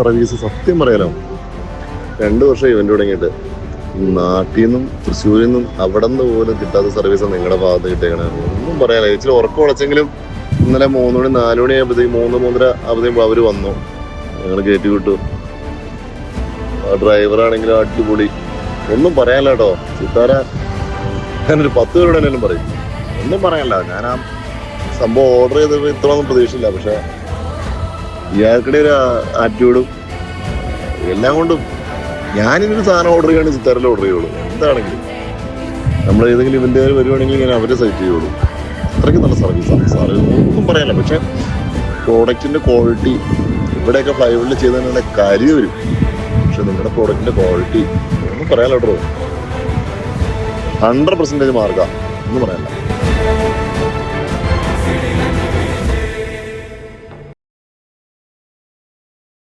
Service സത്യം പറയാലോ 2 വർഷം ഇവന്റ് തുടങ്ങിയിട്ട് നാട്ടിൽ നിന്നും തൃശ്ശൂരിൽ നിന്നും അവിടെ നിന്ന് പോലും കിട്ടാത്ത സർവീസാണ് നിങ്ങളുടെ ഭാഗത്ത് കിട്ടിയേക്കണേ. ഒന്നും പറയാനില്ല. ഇച്ചിരി ഉറക്കം ഉളച്ചെങ്കിലും ഇന്നലെ 3 മണി 4 മണി ആകുമ്പോഴത്തേക്കും 3-3:30 ആകുമ്പോഴത്തേക്കും അവർ വന്നു, ഞങ്ങൾ കയറ്റി വിട്ടു. ആ ഡ്രൈവറാണെങ്കിലും അടിപൊളി, ഒന്നും പറയാനില്ല കേട്ടോ. സിത്താര ഞാനൊരു 10 പേരോട് എന്നാലും പറയും, ഒന്നും പറയാനില്ല. ഞാൻ ആ സംഭവം ഓർഡർ ചെയ്തപ്പോൾ ഇത്രയൊന്നും പ്രതീക്ഷയില്ല. പക്ഷെ ഇയാൾക്കിടെ ഒരു ആറ്റിറ്റ്യൂഡും എല്ലാം കൊണ്ടും ഞാനിതൊരു സാധനം ഓർഡർ ചെയ്യുകയാണെങ്കിൽ സിത്താരയിൽ ഓർഡർ ചെയ്യുള്ളൂ. എന്താണെങ്കിലും നമ്മൾ ഏതെങ്കിലും ഇവന്റ് വരുവാണെങ്കിൽ ഞാൻ അവരെ സെലക്ട് ചെയ്യുള്ളൂ. അത്രയ്ക്ക് നല്ല സർവീസാണ് സാറ്, ഒന്നും പറയാനില്ല. പക്ഷെ പ്രോഡക്റ്റിന്റെ ക്വാളിറ്റി ഇവിടെയൊക്കെ ഫ്ലൈവുഡിൽ ചെയ്തതിനുള്ള കാര്യം വരും. പക്ഷെ നിങ്ങളുടെ പ്രോഡക്റ്റിന്റെ ക്വാളിറ്റി ഒന്നും പറയാനില്ല കേട്ടോ. 100% മാർക്കാണ്, ഒന്നും പറയാനില്ല.